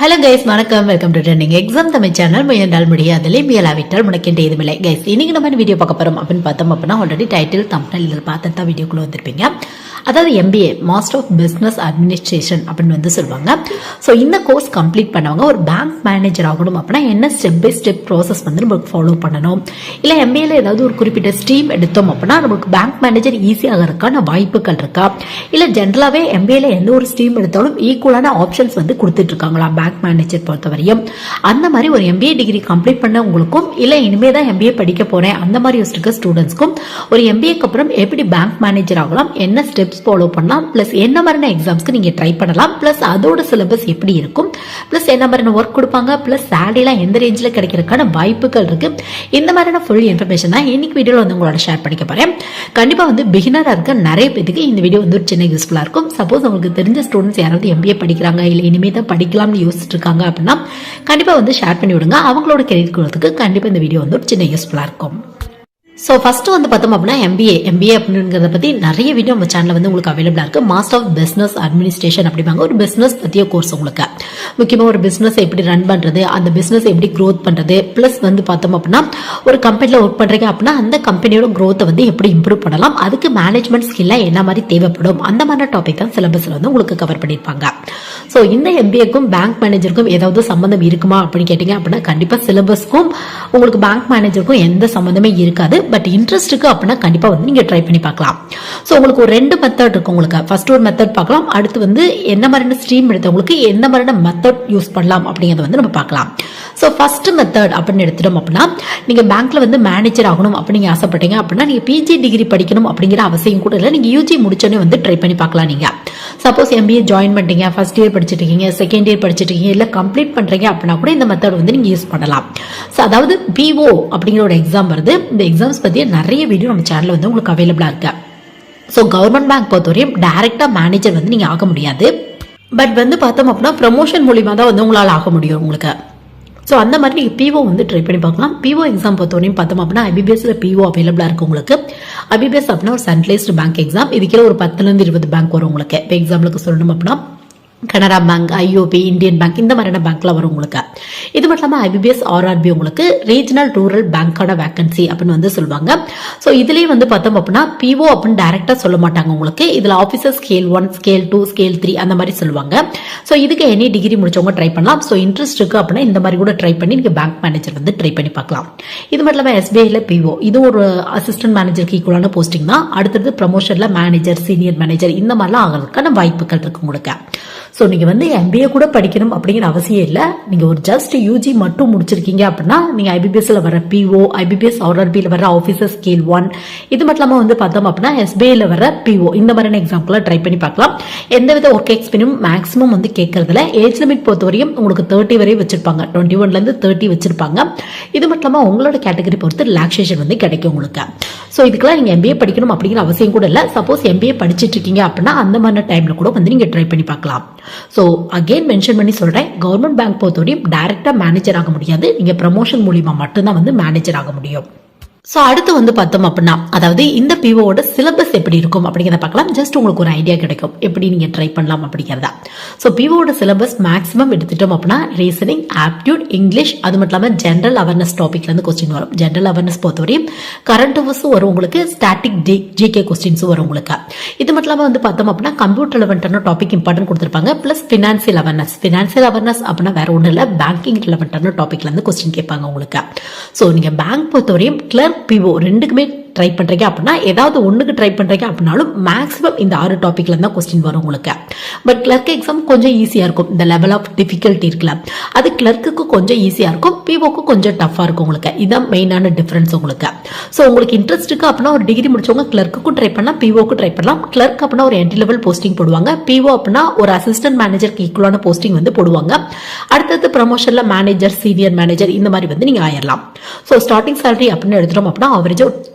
Hello guys, வணக்கம். Welcome to trending exam Tamil channel. முயன்றால் முடியாதலே முயலாவிட்டால் முனக்கின்ற இதுமில்லை. Guys, இன்னைக்கு நம்ம வீடியோ பார்க்க போறோம் அப்படின்னு பார்த்தோம் அப்படின்னா ஆல்ரெடி டைட்டில் தம்ப்நெயில் இதில் பார்த்து தான் வீடியோக்குள்ள வந்திருப்பீங்க. அதாவது MBA master of business administration அப்படின்னு வந்து சொல்லுவாங்க. ஸோ இந்த கோர்ஸ் கம்ப்ளீட் பண்ணவங்க ஒரு பேங்க் மேனேஜர் ஆகணும் அப்படின்னா என்ன ஸ்டெப் பை ஸ்டெப் ப்ராசஸ் வந்து நமக்கு ஃபாலோ பண்ணணும், இல்லை MBAல ஏதாவது ஒரு குறிப்பிட்ட ஸ்ட்ரீம் எடுத்தோம் அப்படின்னா நமக்கு பேங்க் மேனேஜர் ஈஸியாக இருக்கான வாய்ப்புகள் இருக்கா, இல்லை ஜென்ரலாகவே MBAல எந்த ஒரு ஸ்ட்ரீம் எடுத்தாலும் ஈக்குவலான ஆப்ஷன்ஸ் வந்து கொடுத்துட்டு இருக்காங்களா பேங்க் மேனேஜர் பொறுத்தவரையும். அந்த மாதிரி ஒரு MBA டிகிரி கம்ப்ளீட் பண்ண உங்களுக்கும், இல்லை இனிமே தான் MBA படிக்க போறேன் அந்த மாதிரி யோசிச்சிருக்க ஸ்டூடெண்ட்ஸ்க்கும் ஒரு MBAக்கு அப்புறம் எப்படி பேங்க் மேனேஜர் ஆகலாம், என்ன ஸ்டெப்ஸ் ஃபாலோ பண்ணலாம், பிளஸ் என்ன மாதிரியான எக்ஸாம்ஸ்க்கு நீங்க ட்ரை பண்ணலாம், பிளஸ் அதோட சிலபஸ் எப்படி இருக்கும், பிளஸ் என்ன மாதிரியான ஒர்க் கொடுப்பாங்க, பிளஸ் சேலரிலாம் எந்த ரேஞ்சில் கிடைக்கிறதுக்கான வாய்ப்புகள் இருக்கு, இந்த மாதிரியான ஃபுல் இன்ஃபர்மேஷன் தான் இன்னைக்கு வீடியோவில் வந்து உங்களோட ஷேர் பண்ணிக்க போறேன். கண்டிப்பா வந்து பிகினரா இருக்க நிறைய பேருக்கு இந்த வீடியோ வந்து ஒரு சின்ன யூஸ்ஃபுல்லா இருக்கும். சப்போஸ் உங்களுக்கு தெரிஞ்ச ஸ்டூடெண்ட்ஸ் யாராவது MBA படிக்கிறாங்க, இல்லை இனிமே தான் படிக்கலாம்னு யோசிச்சுட்டு இருக்காங்க அப்படின்னா கண்டிப்பா வந்து ஷேர் பண்ணி விடுங்க. அவங்களோட கெரியர் growth-க்கு கண்டிப்பா இந்த வீடியோ வந்து ஒரு சின்ன யூஸ்ஃபுல்லா இருக்கும். ஸோ ஃபர்ஸ்ட் வந்து பார்த்தோம் அப்படின்னா MBA அப்படிங்கிறத பற்றி நிறைய வீடியோ நம்ம சேனலில் வந்து உங்களுக்கு அவைலபிளாக இருக்குது. மாஸ்டர் ஆஃப் பிஸ்னஸ் அட்மினிஸ்ட்ரேஷன் அப்படிம்பாங்க. ஒரு பிஸ்னஸ் பற்றிய கோர்ஸ் உங்களுக்கு முக்கியமாக ஒரு பிஸ்னஸ் எப்படி ரன் பண்ணுறது, அந்த பிஸ்னஸ் எப்படி க்ரோத் பண்ணுறது, ப்ளஸ் வந்து பார்த்தோம் அப்படின்னா ஒரு கம்பெனியில் ஒர்க் பண்ணுறீங்க அப்படின்னா அந்த கம்பெனியோட க்ரோத்தை வந்து எப்படி இம்ப்ரூவ் பண்ணலாம், அதுக்கு மேனேஜ்மெண்ட் ஸ்கில்லாம் என்ன மாதிரி தேவைப்படும், அந்த மாதிரி டாபிக் தான் சிலபஸில் வந்து உங்களுக்கு கவர் பண்ணியிருப்பாங்க. ஸோ இந்த MBAக்கும் பேங்க் மேனேஜருக்கும் ஏதாவது சம்மந்தம் இருக்குமா அப்படின்னு கேட்டீங்க அப்படின்னா கண்டிப்பாக சிலபஸ்க்கும் உங்களுக்கு பேங்க் மேனேஜருக்கும் எந்த சம்மந்தமே இருக்காது. பட் இன்ட்ரெஸ்ட்டுக்கு அப்படின்னா கண்டிப்பா வந்து நீங்க ட்ரை பண்ணி பார்க்கலாம். ஸோ உங்களுக்கு ஒரு 2 மெத்தட் இருக்கு. உங்களுக்கு ஃபர்ஸ்ட் ஒரு மெத்தட் பார்க்கலாம், அடுத்து வந்து என்ன மாதிரியான ஸ்ட்ரீம் எடுத்தவங்களுக்கு என்ன மாதிரியான மெத்தட் யூஸ் பண்ணலாம் அப்படிங்கிறத வந்து நம்ம பார்க்கலாம். ஸோ ஃபர்ஸ்ட் மெத்தட் அப்படின்னு எடுத்துட்டோம் அப்படின்னா நீங்க பேங்க்ல வந்து மேனேஜர் ஆகணும் அப்படின்னு ஆசைப்பட்டீங்க அப்படின்னா நீங்க PG டிகிரி படிக்கணும் அப்படிங்கிற அவசியம் கூட இல்லை. நீங்க UG முடிச்சோடனே வந்து ட்ரை பண்ணி பார்க்கலாம். நீங்க சப்போஸ் MBA ஜாயின் பண்ணிட்டீங்க, ஃபர்ஸ்ட் இயர் படிச்சுட்டு இருக்கீங்க, செகண்ட் இயர் படிச்சுட்டு இருக்கீங்க, இல்லை கம்ப்ளீட் பண்றீங்க அப்படின்னா கூட இந்த மெத்தட் வந்து நீங்க யூஸ் பண்ணலாம். ஸோ அதாவது PO அப்படிங்கிற ஒரு எக்ஸாம் வருது. இந்த எக்ஸாம்ஸ் பத்தி நிறைய வீடியோ நம்ம சேனல்ல வந்து உங்களுக்கு அவைலபிளா இருக்கு. ஸோ கவர்மெண்ட் பேங்க் பொறுத்தவரையும் டைரக்டா மேனேஜர் வந்து நீங்க ஆக முடியாது. பட் வந்து பார்த்தோம் அப்படின்னா ப்ரமோஷன் மூலியமா தான் வந்து உங்களால் ஆக முடியும் உங்களுக்கு. ஸோ அந்த மாதிரி நீங்கள் PO வந்து ட்ரை பண்ணி பார்க்கலாம். PO எக்ஸாம் பொறுத்தவரையும் பார்த்தோம் அப்படின்னா IBPSல PO அவைலபிளாக இருக்கு உங்களுக்கு. IBPS அப்படின்னா ஒரு சென்ட்ரலைஸ்டு பேங்க் எக்ஸாம். இதுக்கே ஒரு 10லேருந்து 20 பேங்க் வரும் உங்களுக்கு. இப்போ எக்ஸாம்பிளுக்கு சொல்லணும் அப்படின்னா Canara bank, IOB, Indian bank, இந்த மாதிரியான பேங்க்ல வரும் உங்களுக்கு. இது மட்டும் இல்லாமல் IBPS RRB உங்களுக்கு ரீஜனல் ரூரல் பேங்கான வேகன்சி அப்படின்னு வந்து சொல்லுவாங்க. ஸோ இதுலேயே வந்து பார்த்தோம் அப்படின்னா PO அப்படின்னு டைரக்டா சொல்ல மாட்டாங்க உங்களுக்கு. இதில் ஆஃபீஸர் ஸ்கேல் 1, ஸ்கேல் 2, ஸ்கேல் 3 அந்த மாதிரி சொல்லுவாங்க. ஸோ இதுக்கு எனி டிகிரி முடிச்சவங்க ட்ரை பண்ணலாம். ஸோ இன்ட்ரெஸ்ட் இருக்கு அப்படின்னா இந்த மாதிரி கூட ட்ரை பண்ணி நீங்க பேங்க் மேனேஜர் வந்து ட்ரை பண்ணி பார்க்கலாம். இது மட்டும் இல்லாமல் SBIல PO இது ஒரு அசிஸ்டன்ட் மேனேஜருக்கு ஈக்குவலான போஸ்டிங் தான். அடுத்தது ப்ரமோஷன்ல மேனேஜர், சீனியர் மேனேஜர் இந்த மாதிரிலாம் ஆகிறதுக்கான வாய்ப்புகள் இருக்கு உங்களுக்கு. ஸோ நீங்கள் வந்து MBA கூட படிக்கணும் அப்படிங்கிற அவசியம் இல்லை. நீங்கள் ஒரு ஜஸ்ட் UG மட்டும் முடிச்சிருக்கீங்க அப்படின்னா நீங்கள் IBPSல வர PO, IBPS RRBல வர ஆஃபீஸர் ஸ்கேல் 1 இது மட்டும் இல்லாமல் வந்து பார்த்தோம் அப்படின்னா SBIல வர PO இந்த மாதிரியான எக்ஸாம்பிளாக ட்ரை பண்ணி பார்க்கலாம். எந்தவித ஒர்க் எக்ஸ்பீரியன்ஸ் மேக்ஸிமம் வந்து கேட்கறதுல ஏஜ் லிமிட் பொறுத்தவரையும் உங்களுக்கு 30 வரை வச்சிருப்பாங்க. 21லேருந்து 30 வச்சிருப்பாங்க. இது மட்டும் இல்லாமல் உங்களோட கேட்டகரி பொறுத்து ரிலாக்ஸேஷன் வந்து கிடைக்கும் உங்களுக்கு. ஸோ இதுக்கெல்லாம் நீங்கள் MBA படிக்கணும் அப்படிங்கிற அவசியம் கூட இல்லை. சப்போஸ் MBA படிச்சுட்டு இருக்கீங்க அப்படின்னா அந்த மாதிரி டைம்ல கூட வந்து நீங்கள் ட்ரை பண்ணி பார்க்கலாம். ஸோ அகெயின் மென்ஷன் பண்ணி சொல்றேன், கவர்மெண்ட் பேங்க் பொறுத்தவரையும் டைரக்டா மேனேஜர் ஆக முடியாது. நீங்க ப்ரமோஷன் மூலியமா மட்டும்தான் வந்து மேனேஜர் ஆக முடியும். ஸோ அடுத்து வந்து பார்த்தோம் அப்படின்னா அதாவது இந்த POவோட சிலபஸ் எப்படி இருக்கும் அப்படிங்கிறத பார்க்கலாம். ஜஸ்ட் உங்களுக்கு ஒரு ஐடியா கிடைக்கும் எப்படி நீங்க ட்ரை பண்ணலாம் அப்படிங்கிறதா. ஸோ POவோட சிலபஸ் மேக்ஸிமம் எடுத்துட்டோம் அப்படின்னா ரீசனிங், ஆப்டியூட், இங்கிலீஷ், அது மட்டும் இல்லாமல் ஜென்ரல் அவேர்னஸ் டாபிக்ல இருந்து கொஸ்டின் வரும். ஜென்ரல் அவேர்னஸ் பொறுத்தவரையும் கரண்ட் அஃபேர்ஸும் வரும் உங்களுக்கு, ஸ்டாட்டிக் GK கொஸ்டின்ஸும் வரும் உங்களுக்கு. இது மட்டும் இல்லாமல் வந்து பார்த்தோம் அப்படின்னா கம்ப்யூட்டர் ரிலவென்டான டாபிக் இம்பார்ட்டன்ட் கொடுத்துருப்பாங்க. பிளஸ் ஃபினான்சியல் அவேர்னஸ் அப்படின்னா வேற ஒன்றும் இல்லை, பேங்கிங் ரிலவென்டான டாபிக்ல இருந்து கொஸ்டின் கேட்பாங்க உங்களுக்கு. ஸோ நீங்க பேங்க் பொறுத்தவரையும் PO ரெண்டுக்குமே ட்ரை பண்றீங்க அப்படின்னா ஏதாவது ஒண்ணுக்கு ட்ரை பண்றீங்க அப்படின்னாலும் மேக்ஸிமம் இந்த 6 டாபிக்ல இருந்தா கொஸ்டின் வரும் உங்களுக்கு. பட் கிளர்க் எக்ஸாம் கொஞ்சம் ஈஸியா இருக்கும். இந்த லெவல் ஆஃப் டிஃபிகல்ட்டி இருக்குல்ல, அது கிளர்க்கு கொஞ்சம் ஈஸியா இருக்கும், POக்கு கொஞ்சம் டஃபா இருக்கும் உங்களுக்கு. இதான் மெயினான டிஃபரன்ஸ் உங்களுக்கு. ஸோ உங்களுக்கு இன்ட்ரெஸ்ட் இருக்கு அப்படின்னா ஒரு டிகிரி முடிச்சவங்க கிளர்க்குக்கும் ட்ரை பண்ணலாம், POக்கும் ட்ரை பண்ணலாம். கிளர்க் அப்படின்னா ஒரு என்ட்ரி லெவல் போஸ்டிங் போடுவாங்க, PO அப்படின்னா ஒரு அசிஸ்டன்ட் மேனேஜருக்கு ஈக்குவலான போஸ்டிங் வந்து போடுவாங்க. அடுத்தது ப்ரமோஷன்ல மேனேஜர், சீனியர் மேனேஜர் இந்த மாதிரி வந்து நீங்க ஆயிரலாம். ஸோ ஸ்டார்டிங் சேலரி அப்படின்னு எடுத்துட்டோம் அப்படின்னா அவரேஜா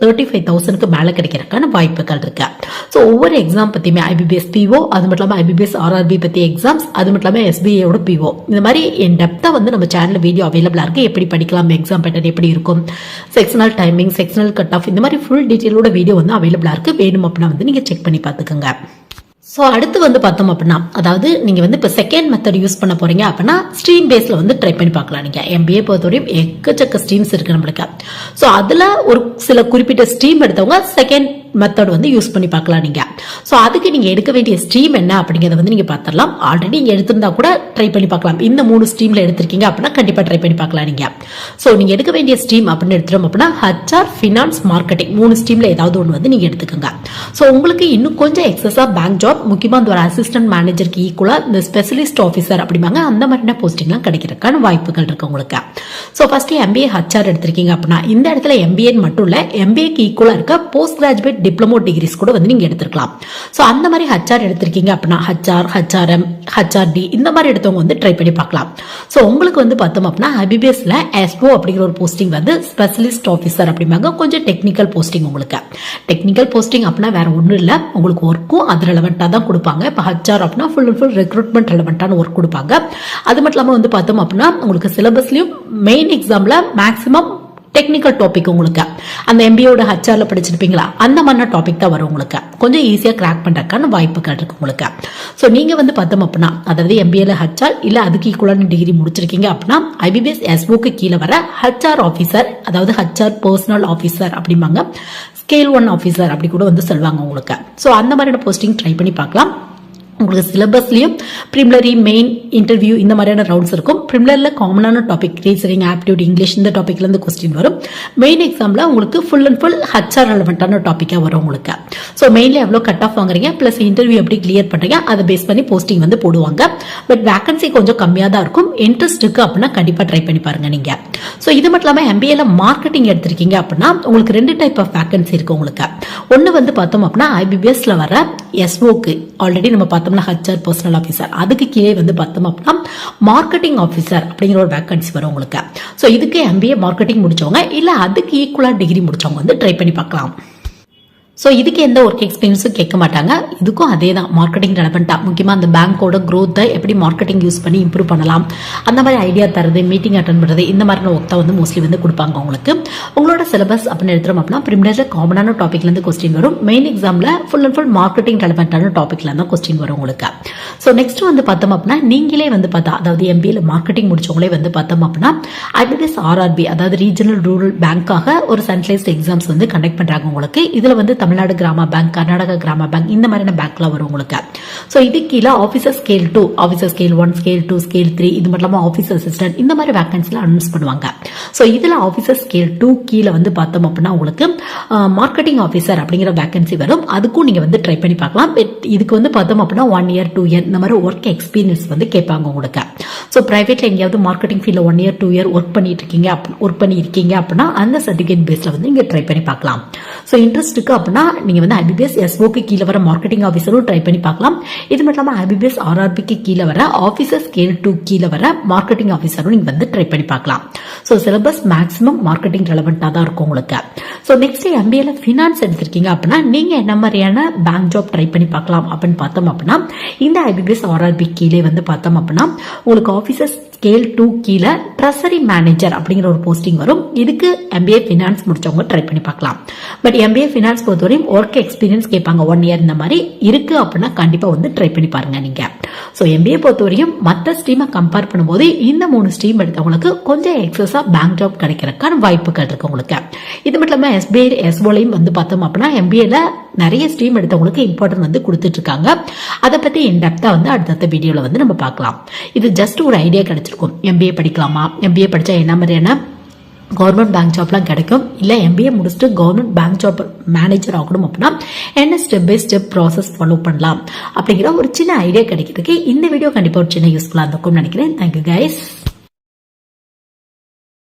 35,000க்கு மேல கிடைக்கிறதுக்கான வாய்ப்புகள் இருக்கு. ஸோ ஒவ்வொரு எக்ஸாம் பத்தியுமே IBPS PO, அது மட்டும் இல்லாமல் IBPS RRB பத்தி எக்ஸாம்ஸ், அது மட்டும் இல்லாமல் SBIயோட PO இந்த மாதிரி என் டெப்தா வந்து நம்ம சேனல் வீடியோ அவைலபிளா இருக்கு. எப்படி படிக்கலாம், எக்ஸாம் பேட்டர்ன் எப்படி இருக்கும், sectional timing, sectional cut off இந்த மாதிரி ஃபுல் டீடைலோட வீடியோ வந்து அவைலபிளா இருக்கு. வேணும் அப்படின்னா வந்து நீங்க செக் பண்ணி பார்த்துக்கோங்க. ஸோ அடுத்து வந்து பார்த்தோம் அப்படின்னா அதாவது நீங்க வந்து இப்போ செகண்ட் மெத்தட் யூஸ் பண்ண போறீங்க அப்படின்னா ஸ்ட்ரீம் பேஸ்ல வந்து ட்ரை பண்ணி பார்க்கலாம். நீங்க MBA பொறுத்தவரையும் எக்கச்சக்க ஸ்ட்ரீம்ஸ் இருக்கு நம்மளுக்கு. ஸோ அதுல ஒரு சில குறிப்பிட்ட ஸ்ட்ரீம் எடுத்தவங்க செகண்ட் மெத்தட் வந்து யூஸ் பண்ணி பார்க்கலாம் நீங்க. ஸோ அதுக்கு நீங்க எடுக்க வேண்டிய ஸ்ட்ரீம் என்ன அப்படிங்கறத வந்து நீங்க பார்த்துடலாம். ஆல்ரெடி நீங்க எடுத்திருந்தா கூட ட்ரை பண்ணி பார்க்கலாம். இந்த 3 ஸ்ட்ரீம்ல எடுத்திருக்கீங்க அப்படின்னா கண்டிப்பா ட்ரை பண்ணி பார்க்கலாம் நீங்க. ஸோ நீங்க எடுக்க வேண்டிய ஸ்ட்ரீம் அப்படின்னு எடுத்துட்டோம் அப்படின்னா HR, ஃபினான்ஸ், மார்க்கெட்டிங் 3 ஸ்ட்ரீம்ல ஏதாவது ஒன்று வந்து நீங்க எடுத்துக்கோங்க. ஸோ உங்களுக்கு இன்னும் கொஞ்சம் எக்ஸஸா பேங்க் ஜாப், முக்கியமா இந்த ஒரு அசிஸ்டன்ட் மேனேஜருக்கு ஈக்குவலா இந்த ஸ்பெஷலிஸ்ட் ஆஃபீஸர் அப்படிம்பாங்க அந்த மாதிரியான போஸ்டிங்லாம் கிடைக்கிறதுக்கான வாய்ப்புகள் இருக்கு உங்களுக்கு. ஸோ ஃபர்ஸ்ட் MBA HR எடுத்திருக்கீங்க அப்படின்னா இந்த இடத்துல MBA மட்டும் இல்ல MBAக்கு ஈக்குவலா இருக்க போஸ்ட் கிராஜுவேட் டிப்ளமோ டிகிரிஸ் கூட வந்து நீங்க எடுத்துக்கலாம். சோ அந்த மாதிரி HR எடுத்திருக்கீங்க அப்படின்னா HR, HRM, HRD இந்த மாதிரி எடுத்தவங்க வந்து ட்ரை பண்ணி பார்க்கலாம். சோ உங்களுக்கு வந்து பார்த்தோம் அப்படின்னா IBBSல SO அப்படிங்கிற ஒரு போஸ்டிங் வந்து ஸ்பெஷலிஸ்ட் ஆஃபீஸர் அப்படிம்பாங்க. கொஞ்சம் டெக்னிக்கல் போஸ்டிங் உங்களுக்கு. டெக்னிக்கல் போஸ்டிங் அப்படின்னா வேற ஒன்றும் இல்லை, உங்களுக்கு ஒர்க்கும் அது ரெலவெண்டா தான் கொடுப்பாங்க. இப்போ HR அப்படின்னா ஃபுல் அண்ட் ஃபுல் ரெக்ரூட்மெண்ட் ரெலவெண்டான ஒர்க் கொடுப்பாங்க. அது மட்டும் இல்லாமல் வந்து பார்த்தோம் அப்படின்னா உங்களுக்கு சிலபஸ்லயும் மெயின் எக்ஸாம்ல மேக்ஸிமம் டெக்னிக்கல் டாபிக் உங்களுக்கு அந்த MBAவோட HRல படிச்சிருப்பீங்களா அந்த மாதிரி டாபிக் தான் வரும் உங்களுக்கு. கொஞ்சம் ஈஸியா கிராக் பண்றதுக்கான வாய்ப்புகள் இருக்கு உங்களுக்கு. சோ நீங்க வந்து பார்த்தோம் அப்படின்னா அதாவது MBAல HR இல்ல அதுக்கு ஈக்குவலான டிகிரி முடிச்சிருக்கீங்க அப்படின்னா IBBS SOக்கு கீழே வர HR ஆஃபீஸர், அதாவது HR பர்சனல் ஆஃபீஸர் அப்படிம்பாங்க. ஸ்கேல் 1 ஆஃபீஸர் அப்படி கூட வந்து சொல்லுவாங்க உங்களுக்கு. சோ அந்த மாதிரியான போஸ்டிங் ட்ரை பண்ணி பார்க்கலாம். உங்களுக்கு சிலபஸ்லயும் பிரிமிலரி, மெயின், இன்டர்வியூ இந்த மாதிரியான ரவுண்ட்ஸ் இருக்கும். பிரிமிலர்ல காமனான டாபிக் ரீசனிங், ஆப்டிடியூட், இங்கிலீஷ் இந்த டாபிக்ல இருந்து கொஸ்டின் வரும். மெயின் எக்ஸாம்ல உங்களுக்கு ஃபுல் அண்ட் ஃபுல் HR ரெலவெண்டான டாபிக்கா வரும் உங்களுக்கு. ஸோ மெயின்ல எவ்வளவு கட் ஆஃப் வாங்குறீங்க பிளஸ் இன்டர்வியூ எப்படி கிளியர் பண்றீங்க அதை பேஸ் பண்ணி போஸ்டிங் வந்து போடுவாங்க. பட் வேகன்சி கொஞ்சம் கம்மியா தான் இருக்கும். இன்ட்ரெஸ்ட் இருக்கு அப்படின்னா கண்டிப்பா ட்ரை பண்ணி பாருங்க நீங்க. ஸோ இது மட்டும் இல்லாம MBAல மார்க்கெட்டிங் எடுத்திருக்கீங்க அப்படின்னா உங்களுக்கு 2 டைப் ஆஃப் வேகன்சி இருக்கு உங்களுக்கு. ஒன்னு வந்து பார்த்தோம் அப்படின்னா IBBSல வர SOக்கு ஆல்ரெடி நம்ம பார்த்தோம்னா HR பர்சனல் ஆஃபீஸர், அதுக்கு கீழே வந்து பார்த்தோம் அப்படின்னா மார்க்கெட்டிங் ஆஃபீஸர் அப்படிங்கிற ஒரு வேகன்சி வரும் உங்களுக்கு. ஸோ இதுக்கு MBA மார்க்கெட்டிங் முடிச்சவங்க இல்ல அதுக்கு ஈக்குவலா டிகிரி முடிச்சவங்க வந்து ட்ரை பண்ணி பார்க்கலாம். ஸோ இதுக்கு எந்த ஒர்க் எக்ஸ்பீரியன்ஸும் கேட்க மாட்டாங்க. இதுக்கும் அதே தான் மார்க்கெட்டிங் ரெலவெண்டா, முக்கியமாக அந்த பேங்கோட க்ரோத்தை எப்படி மார்க்கெட்டிங் யூஸ் பண்ணி இம்ப்ரூவ் பண்ணலாம் அந்த மாதிரி ஐடியா தரது, மீட்டிங் அட்டன் பண்ணுறது இந்த மாதிரியான ஒர்க் தான் வந்து மோஸ்ட்லி வந்து கொடுப்பாங்க உங்களுக்கு. உங்களோட சிலபஸ் அப்படின்னு எடுத்துறோம் அப்படின்னா பிரிமினர்ல காமனான டாபிக்லேருந்து கொஸ்டின் வரும். மெயின் எக்ஸாமில் ஃபுல் அண்ட் ஃபுல் மார்க்கெட்டிங் ரெலவெண்டான டாபிக்ல தான் கொஸ்டின் வரும் உங்களுக்கு. ஸோ நெக்ஸ்ட் வந்து பார்த்தோம் அப்படின்னா நீங்களே வந்து பார்த்தா அதாவது MBAல மார்க்கெட்டிங் முடிச்சவங்களே வந்து பார்த்தோம் அப்படின்னா IBBS RRB அதாவது ரீஜனல் ரூரல் பேங்காக ஒரு சென்ட்ரலைஸ்ட் எக்ஸாம்ஸ் வந்து கண்டக்ட் பண்றாங்க உங்களுக்கு. இதுல வந்து தமிழ்நாடு கிராம பேங்க், கர்நாடகா கிராம பேங்க் இந்த மாதிரியான பேங்க்லாம் வரும் உங்களுக்கு. ஸோ இது கீழே officer scale 2, officer scale 1, scale 2, scale 3 இது மட்டும் இல்லாமல் ஆஃபீஸர் அசிஸ்டன்ட் இந்த மாதிரி வேகன்சில அனௌன்ஸ் பண்ணுவாங்க. ஸோ இதுல ஆஃபீஸர் ஸ்கேல் 2 கீழே வந்து பார்த்தோம் அப்படின்னா உங்களுக்கு மார்க்கெட்டிங் ஆஃபீஸர் அப்படிங்கிற வேகன்சி வரும். அதுக்கும் நீங்க வந்து ட்ரை பண்ணி பார்க்கலாம். இதுக்கு வந்து பார்த்தோம் அப்படின்னா 1 year 2 year இந்த மாதிரி ஒர்க் எக்ஸ்பீரியன்ஸ் வந்து கேட்பாங்க உங்களுக்கு. ஸோ பிரைவேட்ல எங்கேயாவது மார்க்கெட்டிங் ஃபீல்ட்ல 1 year 2 year ஒர்க் பண்ணிருக்கீங்க அப்படின்னா அந்த சர்டிஃபிகேட் பேஸ்ல வந்து நீங்க ட்ரை பண்ணி பார்க்கலாம். ஸோ இன்ட்ரெஸ்ட் இருக்கு அப்படின்னா நீங்க வந்து IBBS SOக்கு கீழே வர மார்க்கெட்டிங் ஆஃபீஸரும் ட்ரை பண்ணி பார்க்கலாம். இது மட்டும் இல்லாம IBBS RRBக்கு கீழே வர ஆஃபீஸர் ஸ்கேல் 2 கீழே வர மார்க்கெட்டிங் ஆஃபீஸரும் நீங்க வந்து ட்ரை பண்ணி பார்க்கலாம். ஸோ சிலபஸ் மேக்ஸிமம் மார்க்கெட்டிங் ரெலவெண்டா தான் இருக்கும் உங்களுக்கு. ஸோ நெக்ஸ்ட் MBAல ஃபினான்ஸ் எடுத்திருக்கீங்க அப்படின்னா நீங்க என்ன மாதிரியான பேங்க் ஜாப் ட்ரை பண்ணி பார்க்கலாம் அப்படின்னு பார்த்தோம் அப்படின்னா இந்த IBBS RRB கீழே வந்து பார்த்தோம் அப்படின்னா உங்களுக்கு ஆஃபீஸர் ஸ்கேல் 2 கீழே ட்ரெஸரி மேனேஜர் அப்படிங்கிற ஒரு போஸ்டிங் வரும். இதுக்கு MBA ஃபினான்ஸ் முடிச்சவங்க ட்ரை பண்ணி பார்க்கலாம். பட் MBA ஃபினான்ஸ் பொறுத்தவரையும் ஒர்க் எக்ஸ்பீரியன்ஸ் கேட்பாங்க 1 year இந்த மாதிரி இருக்கு அப்படின்னா கண்டிப்பா வந்து ட்ரை பண்ணி பாருங்க நீங்க. ஸோ MBA பொறுத்தவரையும் மற்ற ஸ்ட்ரீமை கம்பேர் பண்ணும்போது இந்த 3 ஸ்ட்ரீம் எடுத்தவங்களுக்கு கொஞ்சம் எக்ஸஸா பேங்க் ஜாப் கிடைக்கிறதுக்கான வாய்ப்புகள் இருக்கு உங்களுக்கு. இது மட்டும் இல்லாம SBI SOலையும் வந்து பார்த்தோம் அப்படின்னா MBAல நிறைய ஸ்ட்ரீம் எடுத்தவங்களுக்கு இம்பார்ட்டன்ட் வந்து கொடுத்துட்டு இருக்காங்க. அதை பத்தி இன்டெப்தா வந்து அடுத்த வீடியோல வந்து நம்ம பார்க்கலாம். இது ஜஸ்ட் ஒரு ஐடியா கிடைச்சிருக்கும். MBA படிக்கலாமா, MBA படிச்சா என்ன மாதிரியான கவர்மெண்ட் பேங்க் ஜாப்லாம் கிடைக்கும், இல்ல MBA முடிச்சுட்டு கவர்மெண்ட் பேங்க் ஜாப் மேனேஜர் ஆகணும் அப்படின்னா என்ன step by step process follow பண்ணலாம் அப்படிங்கிற ஒரு சின்ன ஐடியா கிடைக்கிறதுக்கு இந்த வீடியோ கண்டிப்பா ஒரு சின்ன யூஸ்ஃபுல்லா இருக்கும் நினைக்கிறேன். Thank you guys.